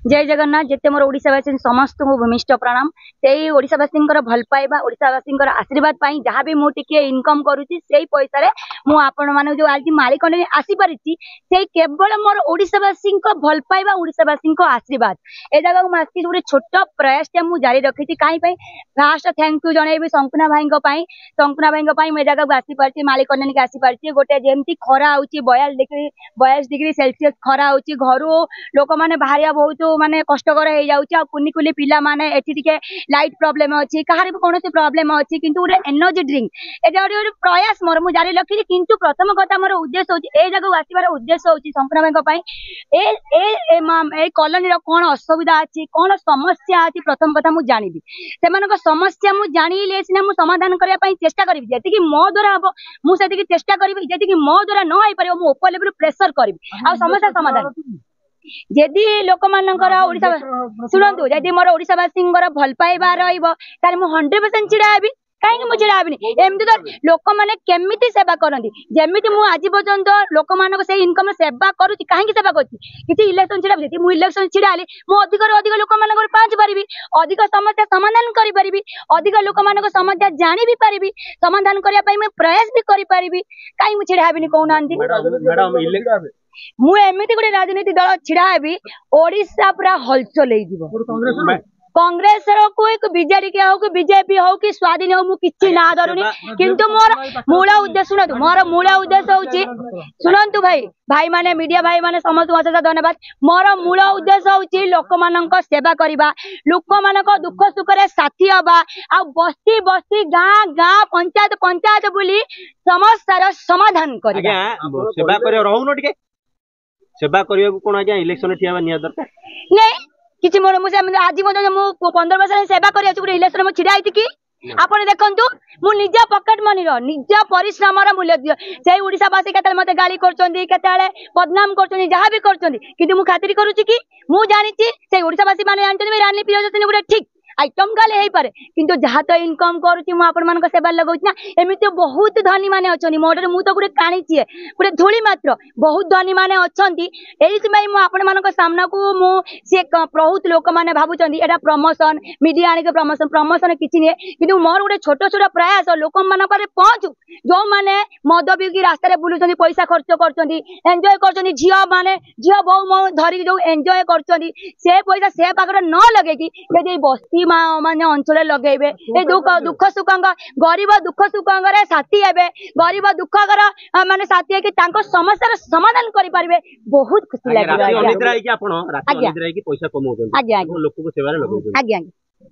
जय जगन्नाथ जेते मोर ओडिशावासी समस्त को भूमिष्ठ प्रणाम से ओडिशावासी भल पाइबा ओडिशावासी आशीर्वाद पाई जहाँ भी मु टिके इनकम करुच्ची से पैसा रे मु आपण मान जो आज मालिक आसी पारिछि से केवल मोर ओडिशावासी भल पाइबा ओडिशावासी आशीर्वाद ए जगह को आसी गोटे छोट प्रयास मु जारी रखी कहीं फास्ट थैंक यू जनइबी संकुना भाई संकुना भाई मुझे जगह को आसी पार्टी मालिक के आसी पार्टी गोटे जमी खरा होची 42 डिग्री सेल्सियस खरा होची घरू लोक मैंने बाहर बहुत माने कष्टकर हो जाउची आ कुनी कुली पिला माने एठी टिके लाइट प्रॉब्लम अछि कहार भी कोनोसी प्रॉब्लम अछि किंतु गोटे एनर्जी ड्रिंक एटा गोटे प्रयास मोर मु जारी रखी किंतु प्रथम कथा मोर उद्देश्य होची ए जगह को आसीबार उद्देश्य होची संकुना भाई पई ए कॉलोनी रो कोन असुविधा अछि कोन समस्या अछि प्रथम कथा मु जानिबी सेमानक समस्या मु जानिले सिना मु समाधान करिया पई चेष्टा करिबी जेति कि मो द्वारा हबो मु सेति कि चेष्टा करिबी जेति कि मो द्वारा न आइ परिबो मु ऊपर लेवल प्रेशर करिबी आ समस्या समाधान जदि लोक मानकर ओडिशा सुनंतु जदि मोर ओडिशावासी भल पाइबा रहिबो ताले मु 100% चिड़ा हेबी कहीं मुझे एमती तो लोक मैंने केमिति सेवा करती जमी मुझे आज पर्यंत लोक मान से इनकम सेवा करुँच कहीं सेवा कर इलेक्शन छिड़ा मुझे इलेक्शन छिड़ा मुझे अधिक लोक मान पहुंच पारि अधिक समस्या समाधान करी अधिक लोक मान समस्या जानी भी पारि समाधान करने प्रयास भी करी कहीं मुझे छिड़ा हेबी कहूना मुझे एमती गोटे राजनीति दल छिड़ा हेबी ओडिशा पूरा हलचल हो कांग्रेस को बीजेडी के हो कि बीजेपी हो कि स्वाधीन हो मु किछि ना धरुनी किंतु मोर मूल उद्देश्य सुनतु मोर मूल उद्देश्य होची सुनतु भाई माने मीडिया भाई माने समस्त अशेष धन्यवाद मोर मूल उद्देश्य होची लोक मानक सेवा करिबा लोक मानक दुख सुख रे साथी हबा आ बस्ती बस्ती गाँ गाँ पंचायत बुली समस्यार समाधान करिबा सेवा करियो रहउनो टिके सेवा करियो कोन आज्ञा इलेक्शन ठिया निया दरकार नहीं किसी मोर मुझे आज मु 15 वर्ष सेवा कर इलेक्शन में छिड़ा कि आप देखु मु निज पकेट मनी निज परिश्रम मूल्य दियो से ओडिशावासी केते मते गाली करचोंदी केते बदनाम करचोंदी जहाँ भी करचोंदी किंतु मु खातिर करूची कि मु जानिची से ओडिशावासी माने जानचोंदी रानी प्रियदर्शनी गोटे ठीक आइटम गाले हे पारे किंतु जहाँ तो इनकम करूची मु आपण मानक सेवा लगौची ना एमिति बहुत धनी माने अछनी मोडर मु तो गुटे काणीची गुटे धूली मात्र बहुत धनी माने अछंती एइति भाई मु आपण मानक सामना को मु से बहुत लोक माने भाबुचंदी एटा प्रमोशन मीडिया आनी के प्रमोशन किछि ने किंतु मोर गुटे छोट छोट प्रयास लोक मान पारे पहुंचू जो माने मद बिकी रास्ता रे बुलुचंदी पैसा खर्च करचंदी एन्जॉय करचंदी झियो बहु धरी जो एन्जॉय करचंदी से पैसा से पाकर न लगे कि यदि बस्ती माने अंचल लगेबे ए दुख सुख गरीब दुख सुख साथी हेबे गरीब दुख माने साथी है कि तांको समस्या समाधान करि पारिबे बहुत खुशी लागे अनिद्रा है कि आपण रात अनिद्रा है कि पैसा कमाउछन लोक को सेवा रे लगौछन आज्ञा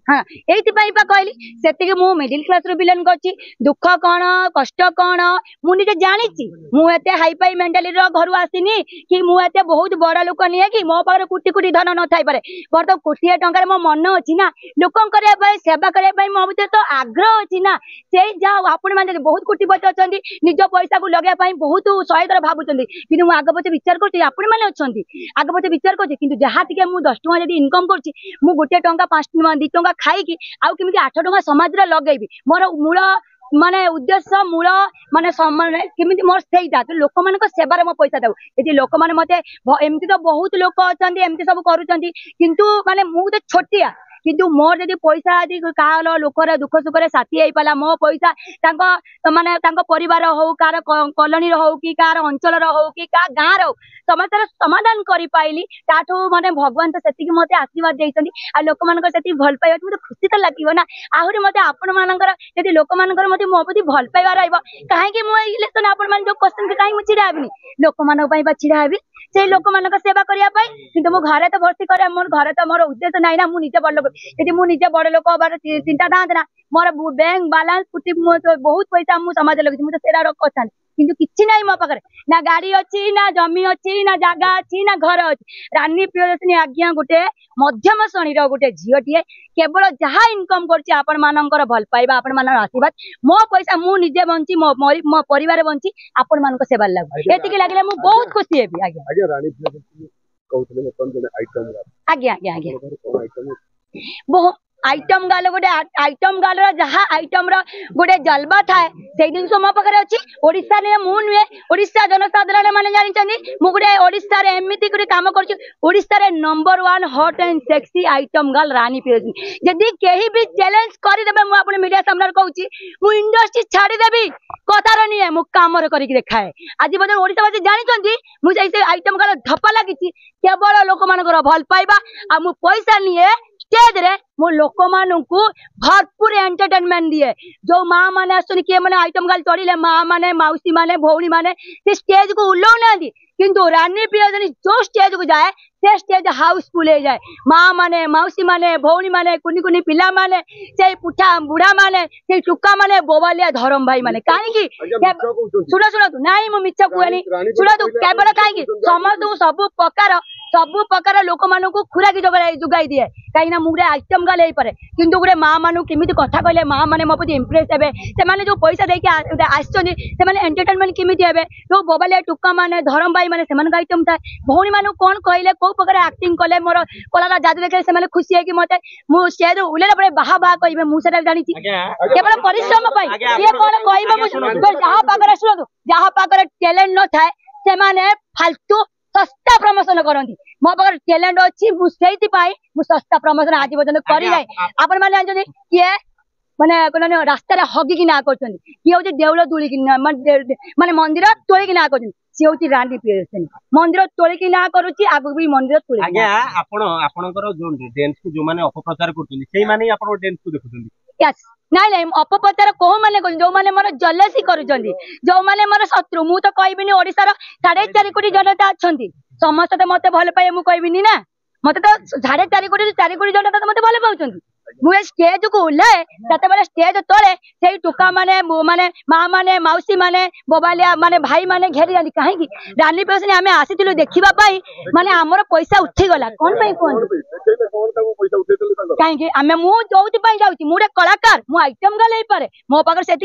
हाँ ये कहली से मु मिडिल क्लास रो बिलोंग करछि दुख कौन कष्ट कौन मुझे जानी मुझे हाईफाई मेंटालिटी घर आसनी कि मुझे बहुत बड़ लोक नहीं कि मो पाखे कोटी कोटी धन न थाई पारे मोर तो कोटिए टंकार मो मन अच्छी ना लोक सेवा करने मो भर तो आग्रह अच्छी ना से जाओ आपण मैंने बहुत कोटिपति अच्छा निज पैसा को लगे बहुत शहे थर भावुं कि आग पचे विचार कर आग पचे विचार कर जहाँ टे मुझे 10 टଙ୍କା जब इनकम कर गोटे टंका 5 टଙ୍କା 2 टଙ୍କା खाई आउ केमिति 8 टଙ୍କା समाज रे लगेबी मोर मूल माने उद्देश्य मूल माने केमिति मोर सेटा तो लोक मानक सेवा मो पैसा दउ यदि लोक माने मते एमती तो बहुत लोक अछंती एमती सब करूचंती किंतु माने मु तो छोटिया किंतु मोर जदि पैसा यदि काल लोकर दुख सुख साथी हो पाला मो पैसा माने परिवार हो कार कॉलोनी हो कि कार अंचल हो कि गाँ रो समस्या समाधान कर पाइली ताठू माने भगवान तो सेति मते आशीर्वाद देइछंती आ लोक मानक सेति भल पाइबा मते खुशी तो लागिवो ना आहुरी मते आपण मानकर यदि लोक मानकर मते मो प्रति भल पाइबा रहइबो काहे कि मो इलेक्शन आपण मान जो क्वेश्चन के काहे मु छिड़ा हेबिनी लोक मानक पई बा छिड़ा हेबी से लोक मानक सेवा करिया पई किंतु मो घरे तो भर्ती करे मोर घरे तो मोर उद्देश्य नाही ना मु निजे बड़ लोक यदि मु निजे बड़ लोक बार चिंता दांत ना मोर बैंक बैलेंस कुटी बहुत पैसा मु समाज लगे मु तो सेरा रख अच्छा किंतु किछि नाही मो पाखरे ना गाड़ी अच्छी ना जमी अच्छी ना जागा अच्छी ना घर अच्छी रानी प्रियदर्शनी आज्ञा गोटे मध्यम श्रेणी गोटे झीटी केवल जहाँ इनकम करछि आपण मानकर भल पाइबा आपण मानकर आशीर्वाद मो पैसा मु निजे बंची मो परिवार बंची आपण मानक सेवा लागु एतिके लागले मु बहुत खुशी हेबी आज्ञा आज्ञा रानी प्रियदर्शनी कहउतले अपन जने आइटम आज्ञा आज्ञा आज्ञा बहुत आइटम गाल गोटे आइटम गाल जहाँ आइटम रो गोटे जलवा थाए से जिन मो पाखे अच्छी ओडिशा रे मु नुहे ओडिशा जनसाधारण मैंने जानते मु गोटे ओडिशा रे एमती गोटे काम कर ओडिशा रे number 1 hot and sexy item girl Rani Priyadarshini जदि केही भी चैलेंज करदेबे मु अपन मीडिया सामने कहूची मु इंडस्ट्री छाड़ीदेवी कथार निए मु कामर करके देखाए आज बजे ओडिशावासी जानते मुझे आइटम गर्ल धप्पा लगी केवल लोक मान भल पाइबा आ मु पैसा निए स्टेज रे मो लोक मानू भरपूर एंटरटेनमेंट दिए जो माँ मैंने आसुन किए मैंने आइटम गर्ल चढ़िले माँ मैंने मौसी मैंने भौणी मैंने से स्टेज को उल्लाऊ ना किंतु रानी प्रियदर्शनी जो स्टेज को जाए से स्टेज हाउसफुल हो जाए माँ माने मौसी माने भौणी माने कुनी कुनी पिला माने से पुठा बुढ़ा माने से टुका माने बोबालिया धरम भाई माने कहीं शुण शुणु नाई मु मिछ कहनी शुणु केवल कहीं समस्त सब प्रकार लोक मान खुराकी जोगाई दिए कहीं मुझे आइटम गर्ल हो किंतु गोटे माँ मान केमी कथा कहले माँ मैंने मो प्रति इम्प्रेस हे से जो पैसा देके आसने एंटरटेनमेंट केमी हे जो बोबालिया टुका माने धरम भाई माने से आइटम था भौणी मान कौन कहले कौ प्रकार एक्टिंग कले मोर कलार जादू देखे से खुशी है कि मत मु स्टेज उल्लेला पड़े बाहा बाहा कहे मुझे जानी केवल परिश्रम कौन जहाँ पाखे शुणु जहाँ पाखे टैलेंट न थाए से फालतू सस्ता प्रमोशन करती मो पाखे टैलेंट अच्छी मुझे सस्ता प्रमोशन आज पर्यटन कर आपण मैंने जानते किए माने रास्ता हगिकी ना कर किए हूँ देउल तुलिकी माने मंदिर तोलिकी ना कर सी हूँ रानी प्रियदर्शनी मंदिर तोलिकी ना करुच्ची आगु भी मंदिर तोलिकी जो माने अपप्रचार करछन सेही माने आपण डांस को देखुछन यस नाइ नाइ अपप्रचार को माने जो माने मोर जलसी करूछन जो माने मोर शत्रु मु तो कहबिनी ओडिसा रो 4.5 कोटी जनता अछंती समस्त तो मते भल पाए मु कहबिनी ना मते तो 4.5 कोटी जनता तो मते भल पाउछन मुझे स्टेज को उल्लाए से स्टेज तले से टुका माने माँ माने मौसी माने बोबालिया माने भाई माने घेरी जाती कहीं रानी प्रियदर्शनी आम आसी देखा माने आमर पैसा उठी गला कौन कहीं मुझे जाऊँ मुझे कलाकार मु आइटम गर्ल हो पारे मो पाखे से